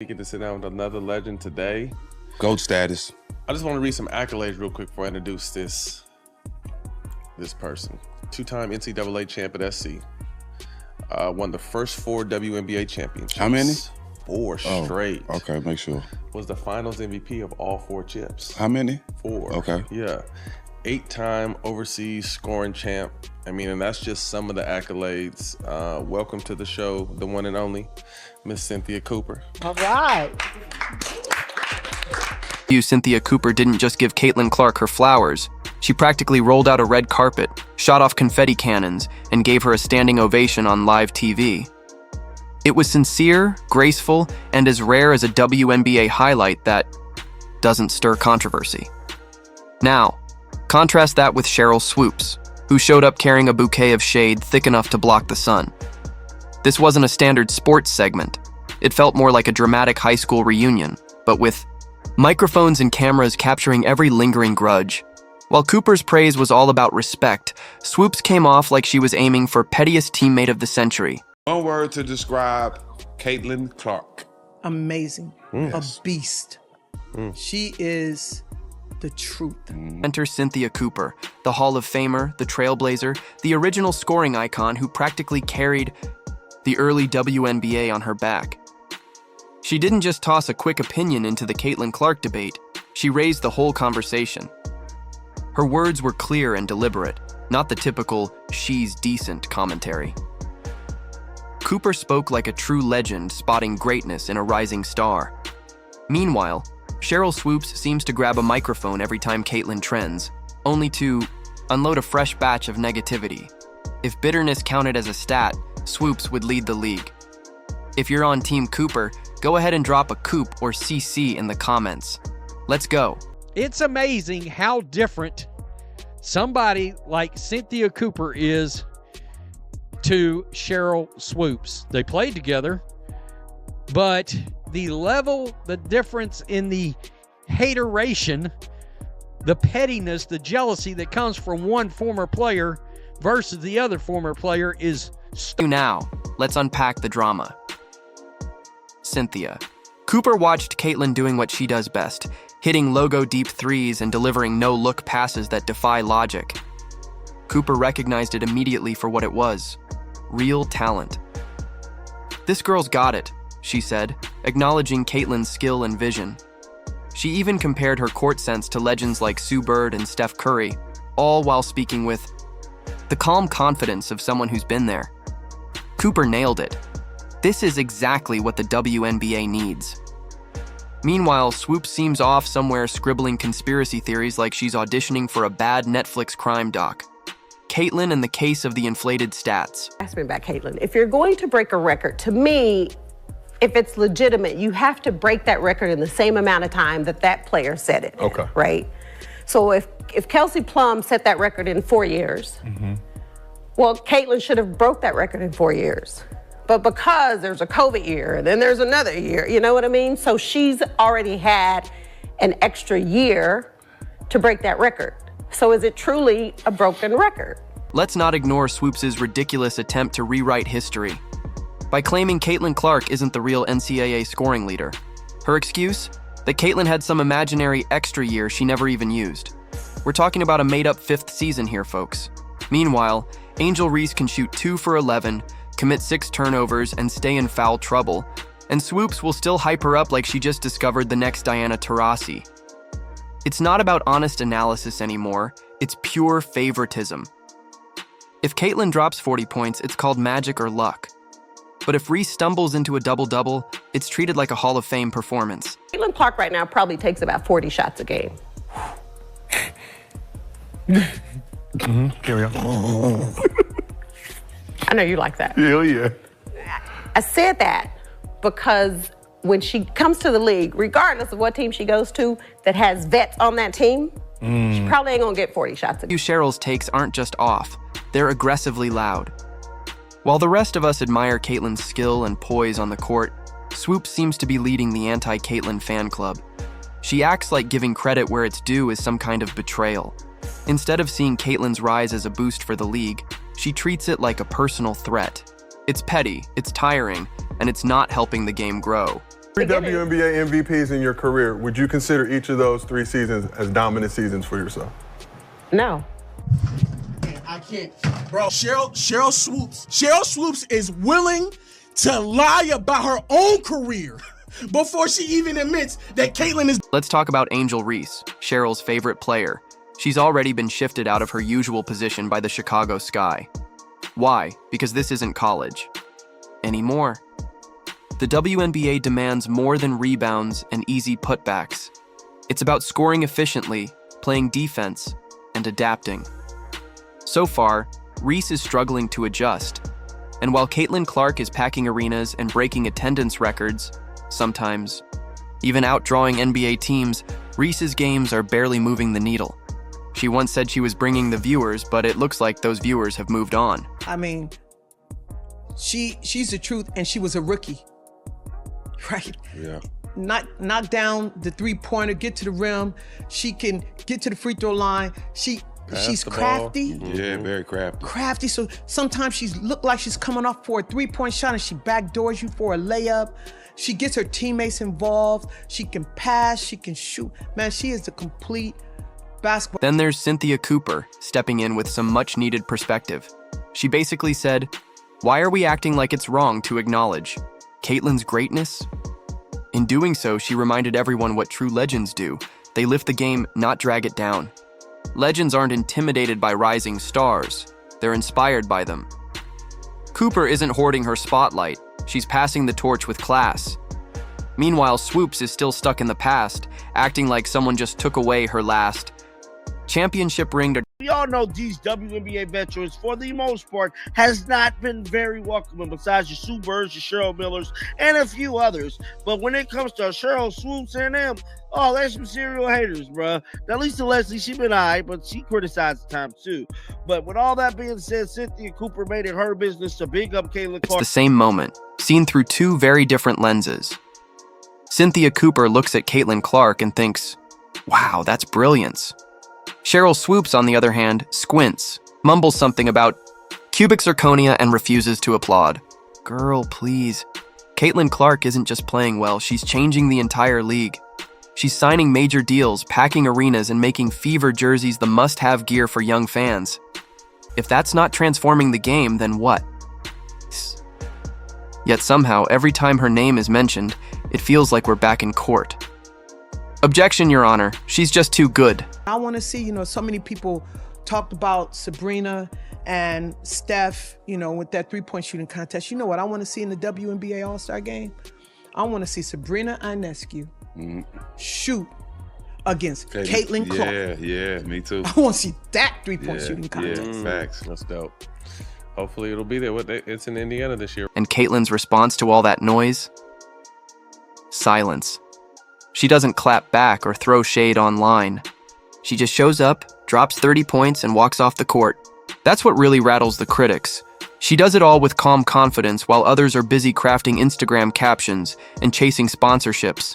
We get to sit down with another legend today. GOAT status. I just want to read some accolades real quick before I introduce this person. Two-time NCAA champ at SC. Won the first 4 WNBA championships. How many? 4 straight. Okay, make sure. Was the finals MVP of all 4 chips. How many? 4. Okay. Yeah. 8-time overseas scoring champ. I mean, and that's just some of the accolades. Welcome to the show, the one and only, Miss Cynthia Cooper. All right. Cynthia Cooper didn't just give Caitlin Clark her flowers. She practically rolled out a red carpet, shot off confetti cannons, and gave her a standing ovation on live TV. It was sincere, graceful, and as rare as a WNBA highlight that doesn't stir controversy. Now, contrast that with Sheryl Swoopes, who showed up carrying a bouquet of shade thick enough to block the sun. This wasn't a standard sports segment. It felt more like a dramatic high school reunion, but with microphones and cameras capturing every lingering grudge. While Cooper's praise was all about respect, Swoopes came off like she was aiming for Pettiest Teammate of the century. One word to describe Caitlin Clark. Amazing. Yes. A beast. She is the truth. Enter Cynthia Cooper, the Hall of Famer, the trailblazer, the original scoring icon who practically carried the early WNBA on her back. She didn't just toss a quick opinion into the Caitlin Clark debate, she raised the whole conversation. Her words were clear and deliberate, not the typical "she's decent" commentary. Cooper spoke like a true legend spotting greatness in a rising star. Meanwhile, Sheryl Swoopes seems to grab a microphone every time Caitlin trends, only to unload a fresh batch of negativity. If bitterness counted as a stat, Swoopes would lead the league. If you're on Team Cooper, go ahead and drop a Coop or CC in the comments. Let's go. It's amazing how different somebody like Cynthia Cooper is to Sheryl Swoopes. They played together, but the difference in the hateration, the pettiness, the jealousy that comes from one former player versus the other former player is Now, let's unpack the drama. Cynthia. Cooper watched Caitlin doing what she does best, hitting logo deep threes and delivering no-look passes that defy logic. Cooper recognized it immediately for what it was: real talent. "This girl's got it," she said, acknowledging Caitlin's skill and vision. She even compared her court sense to legends like Sue Bird and Steph Curry, all while speaking with the calm confidence of someone who's been there. Cooper nailed it. This is exactly what the WNBA needs. Meanwhile, Swoopes seems off somewhere scribbling conspiracy theories like she's auditioning for a bad Netflix crime doc. Caitlin and the case of the inflated stats. Ask me about Caitlin. If you're going to break a record, to me, if it's legitimate, you have to break that record in the same amount of time that that player set it. Okay. Right? So if Kelsey Plum set that record in 4 years, well, Caitlin should have broke that record in 4 years. But because there's a COVID year, and then there's another year, you know what I mean? So she's already had an extra year to break that record. So is it truly a broken record? Let's not ignore Swoopes' ridiculous attempt to rewrite history by claiming Caitlin Clark isn't the real NCAA scoring leader. Her excuse? That Caitlin had some imaginary extra year she never even used. We're talking about a made-up 5th season here, folks. Meanwhile, Angel Reese can shoot 2 for 11, commit 6 turnovers, and stay in foul trouble, and Swoopes will still hype her up like she just discovered the next Diana Taurasi. It's not about honest analysis anymore, it's pure favoritism. If Caitlin drops 40 points, it's called magic or luck. But if Reese stumbles into a double-double, it's treated like a Hall of Fame performance. Caitlin Clark right now probably takes about 40 shots a game. Here we go. I know you like that. Hell yeah. I said that because when she comes to the league, regardless of what team she goes to that has vets on that team, she probably ain't gonna get 40 shots a game. Sheryl's takes aren't just off, they're aggressively loud. While the rest of us admire Caitlin's skill and poise on the court, Swoopes seems to be leading the anti-Caitlin fan club. She acts like giving credit where it's due is some kind of betrayal. Instead of seeing Caitlin's rise as a boost for the league, she treats it like a personal threat. It's petty, it's tiring, and it's not helping the game grow. Three WNBA MVPs in your career, would you consider each of those 3 seasons as dominant seasons for yourself? No. I can't. Bro, Sheryl Swoopes is willing to lie about her own career before she even admits that Caitlyn is. Let's talk about Angel Reese, Sheryl's favorite player. She's already been shifted out of her usual position by the Chicago Sky. Why? Because this isn't college anymore. The WNBA demands more than rebounds and easy putbacks. It's about scoring efficiently, playing defense, and adapting. So far, Reese is struggling to adjust. And while Caitlin Clark is packing arenas and breaking attendance records, sometimes even outdrawing NBA teams, Reese's games are barely moving the needle. She once said she was bringing the viewers, but it looks like those viewers have moved on. I mean, she's the truth, and she was a rookie, right? Yeah. Knock down the 3-pointer, get to the rim. She can get to the free throw line. She's crafty. Yeah, very crafty. Crafty. So sometimes she look like she's coming off for a 3-point shot, and she backdoors you for a layup. She gets her teammates involved. She can pass. She can shoot. Man, she is a complete basketball. Then there's Cynthia Cooper, stepping in with some much-needed perspective. She basically said, "Why are we acting like it's wrong to acknowledge Caitlyn's greatness?" In doing so, she reminded everyone what true legends do. They lift the game, not drag it down. Legends aren't intimidated by rising stars. They're inspired by them. Cooper isn't hoarding her spotlight. She's passing the torch with class. Meanwhile, Swoopes is still stuck in the past, acting like someone just took away her last championship ring. We all know these WNBA veterans, for the most part, has not been very welcoming, besides your Sue Birds, your Cheryl Millers, and a few others. But when it comes to Sheryl Swoopes and them, oh, there's some serial haters, bruh. Now, Lisa Leslie, she been all right, but she criticized the time too. But with all that being said, Cynthia Cooper made it her business to big up Caitlin Clark. It's the same moment, seen through 2 very different lenses. Cynthia Cooper looks at Caitlin Clark and thinks, "Wow, that's brilliance." Sheryl Swoopes, on the other hand, squints, mumbles something about cubic zirconia, and refuses to applaud. Girl, please. Caitlin Clark isn't just playing well, she's changing the entire league. She's signing major deals, packing arenas, and making Fever jerseys the must-have gear for young fans. If that's not transforming the game, then what? Yet somehow, every time her name is mentioned, it feels like we're back in court. Objection, Your Honor. She's just too good. I want to see, so many people talked about Sabrina and Steph, with that 3-point shooting contest. You know what I want to see in the WNBA All-Star game? I want to see Sabrina Ionescu shoot against Caitlin Clark. Yeah, me too. I want to see that 3-point shooting contest. Yeah, facts. That's dope. Hopefully it'll be there. It's in Indiana this year. And Caitlin's response to all that noise? Silence. She doesn't clap back or throw shade online. She just shows up, drops 30 points, and walks off the court. That's what really rattles the critics. She does it all with calm confidence while others are busy crafting Instagram captions and chasing sponsorships.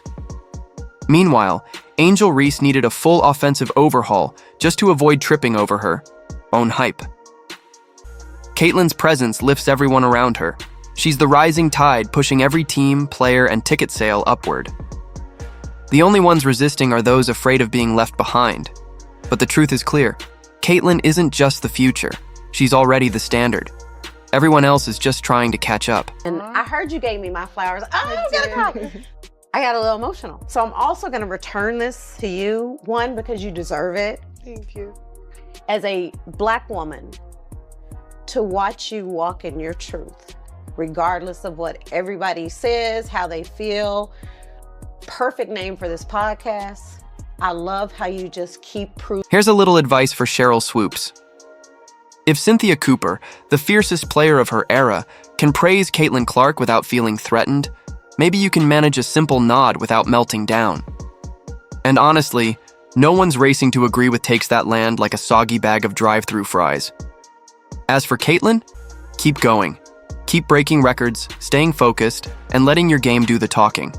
Meanwhile, Angel Reese needed a full offensive overhaul just to avoid tripping over her own hype. Caitlyn's presence lifts everyone around her. She's the rising tide pushing every team, player, and ticket sale upward. The only ones resisting are those afraid of being left behind. But the truth is clear. Caitlyn isn't just the future. She's already the standard. Everyone else is just trying to catch up. And I heard you gave me my flowers. Oh, I'm gonna cry. I got a little emotional. So I'm also gonna return this to you. One, because you deserve it. Thank you. As a Black woman, to watch you walk in your truth, regardless of what everybody says, how they feel. Perfect name for this podcast. I love how you just keep proving. Here's a little advice for Sheryl Swoopes. If Cynthia Cooper, the fiercest player of her era, can praise Caitlin Clark without feeling threatened, maybe you can manage a simple nod without melting down. And honestly, no one's racing to agree with takes that land like a soggy bag of drive-thru fries. As for Caitlin, keep going. Keep breaking records, staying focused, and letting your game do the talking.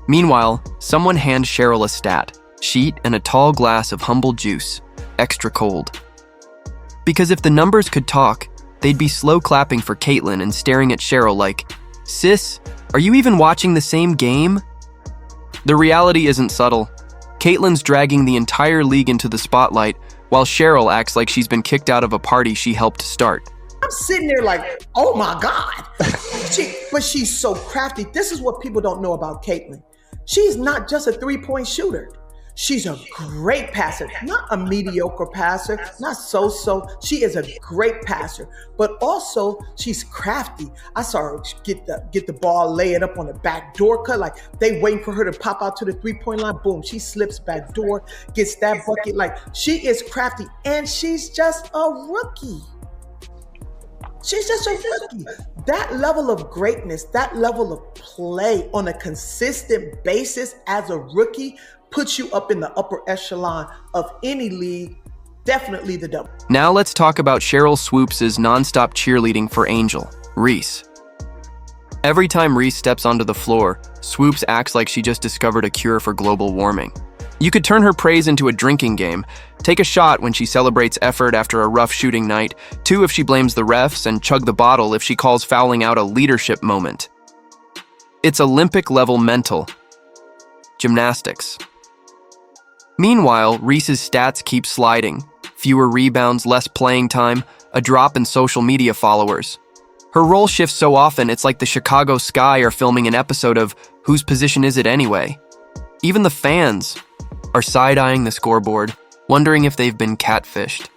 Meanwhile, someone hands Sheryl a stat sheet and a tall glass of humble juice, extra cold. Because if the numbers could talk, they'd be slow clapping for Caitlin and staring at Sheryl like, "Sis, Are you even watching the same game? The reality isn't subtle. Caitlyn's dragging the entire league into the spotlight, while Sheryl acts like she's been kicked out of a party she helped start. I'm sitting there like, oh my God. But she's so crafty. This is what people don't know about Caitlyn. She's not just a three-point shooter. She's a great passer, not a mediocre passer, not so-so. She is a great passer, but also she's crafty. I saw her get the ball, lay it up on the back door cut, like they waiting for her to pop out to the three-point line. Boom, she slips back door, gets that bucket. Like, she is crafty, and she's just a rookie. She's just a rookie. That level of greatness, that level of play on a consistent basis as a rookie puts you up in the upper echelon of any league, definitely the W. Now let's talk about Sheryl Swoopes' nonstop cheerleading for Angel, Reese. Every time Reese steps onto the floor, Swoopes acts like she just discovered a cure for global warming. You could turn her praise into a drinking game. Take a shot when she celebrates effort after a rough shooting night, 2 if she blames the refs, and chug the bottle if she calls fouling out a leadership moment. It's Olympic-level mental gymnastics. Meanwhile, Reese's stats keep sliding. Fewer rebounds, less playing time, a drop in social media followers. Her role shifts so often, it's like the Chicago Sky are filming an episode of Whose Position Is It Anyway? Even the fans are side-eyeing the scoreboard, wondering if they've been catfished.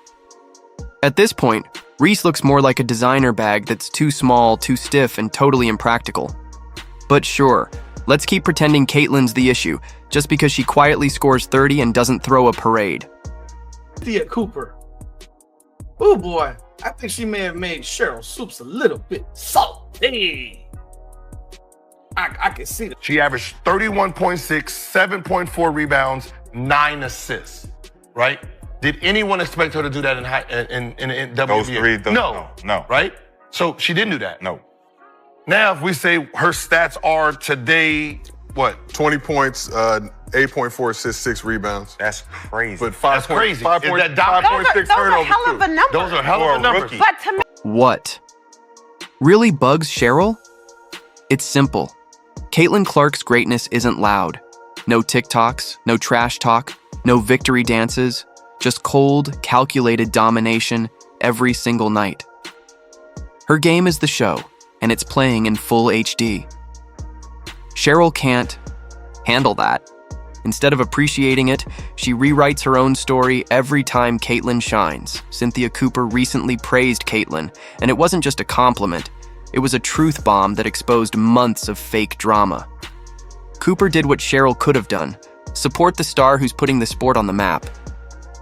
At this point, Reese looks more like a designer bag that's too small, too stiff, and totally impractical. But sure, let's keep pretending Caitlyn's the issue, just because she quietly scores 30 and doesn't throw a parade. Cynthia Cooper. Oh boy, I think she may have made Sheryl Swoopes a little bit salty. I can see that. She averaged 31.6, 7.4 rebounds, 9 assists, right? Did anyone expect her to do that in WNBA? Those three, no. Right? So she didn't do that. No. Now, if we say her stats are today, what? 20 points, 8.4 assists, 6 rebounds. That's crazy. But 5 That's crazy. 5.6 Those are hell of a number. Those are hell of a numbers. But to me, What really bugs Sheryl? It's simple. Caitlin Clark's greatness isn't loud. No TikToks, no trash talk, no victory dances, just cold, calculated domination every single night. Her game is the show, and it's playing in full HD. Sheryl can't handle that. Instead of appreciating it, she rewrites her own story every time Caitlyn shines. Cynthia Cooper recently praised Caitlyn, and it wasn't just a compliment. It was a truth bomb that exposed months of fake drama. Cooper did what Sheryl could have done, support the star who's putting the sport on the map.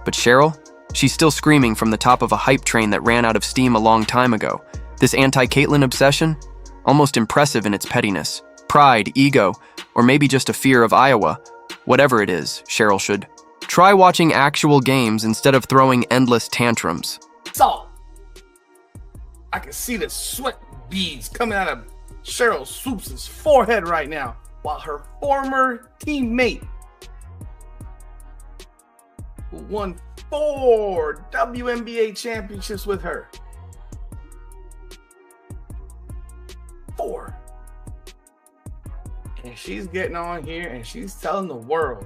But Sheryl? She's still screaming from the top of a hype train that ran out of steam a long time ago. This anti-Caitlyn obsession? Almost impressive in its pettiness. Pride, ego, or maybe just a fear of Iowa. Whatever it is, Sheryl should try watching actual games instead of throwing endless tantrums. So, I can see the sweat beads coming out of Sheryl Swoopes' forehead right now, while her former teammate, who won 4 WNBA championships with her, 4. And she's getting on here and she's telling the world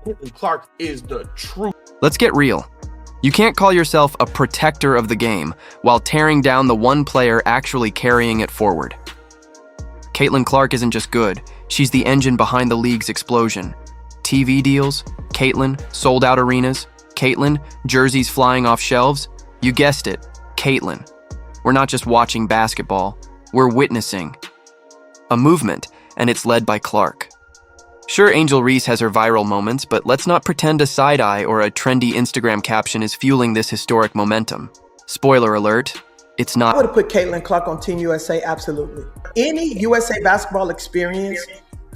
Caitlin Clark is the truth. Let's get real. You can't call yourself a protector of the game while tearing down the one player actually carrying it forward. Caitlin Clark isn't just good, she's the engine behind the league's explosion. TV deals, Caitlin, sold-out arenas, Caitlin, jerseys flying off shelves. You guessed it, Caitlin. We're not just watching basketball, we're witnessing a movement, and it's led by Clark. Sure, Angel Reese has her viral moments, but let's not pretend a side-eye or a trendy Instagram caption is fueling this historic momentum. Spoiler alert, it's not. I would have put Caitlin Clark on Team USA, absolutely. Any USA basketball experience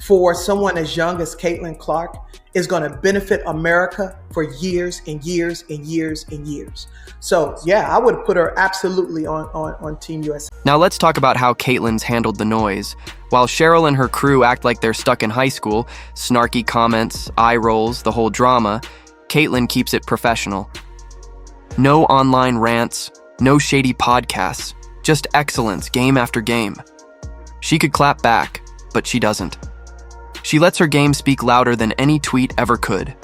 for someone as young as Caitlin Clark is going to benefit America for years and years and years and years. So yeah, I would have put her absolutely on Team USA. Now let's talk about how Caitlyn's handled the noise. While Sheryl and her crew act like they're stuck in high school, snarky comments, eye rolls, the whole drama, Caitlyn keeps it professional. No online rants, no shady podcasts, just excellence game after game. She could clap back, but she doesn't. She lets her game speak louder than any tweet ever could.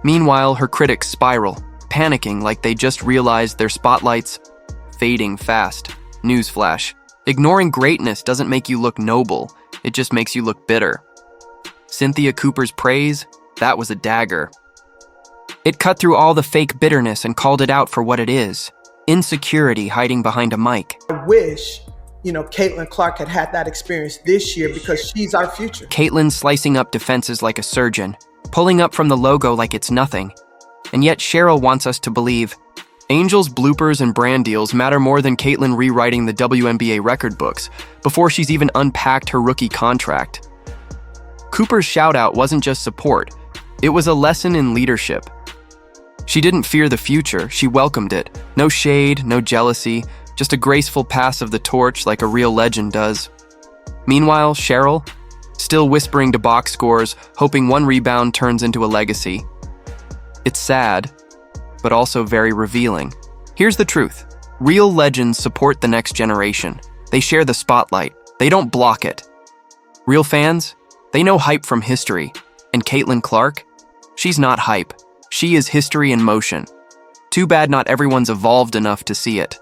Meanwhile, her critics spiral, panicking like they just realized their spotlight's fading fast. Newsflash. Ignoring greatness doesn't make you look noble, it just makes you look bitter. Cynthia Cooper's praise, that was a dagger. It cut through all the fake bitterness and called it out for what it is. Insecurity hiding behind a mic. I wish, Caitlin Clark had had that experience this year because she's our future. Caitlin slicing up defenses like a surgeon, pulling up from the logo like it's nothing. And yet Sheryl wants us to believe Angel's bloopers and brand deals matter more than Caitlin rewriting the WNBA record books before she's even unpacked her rookie contract. Cooper's shout-out wasn't just support, it was a lesson in leadership. She didn't fear the future, she welcomed it. No shade, no jealousy, just a graceful pass of the torch like a real legend does. Meanwhile, Sheryl, still whispering to box scores, hoping one rebound turns into a legacy. It's sad, but also very revealing. Here's the truth. Real legends support the next generation. They share the spotlight. They don't block it. Real fans, they know hype from history. And Caitlin Clark? She's not hype. She is history in motion. Too bad not everyone's evolved enough to see it.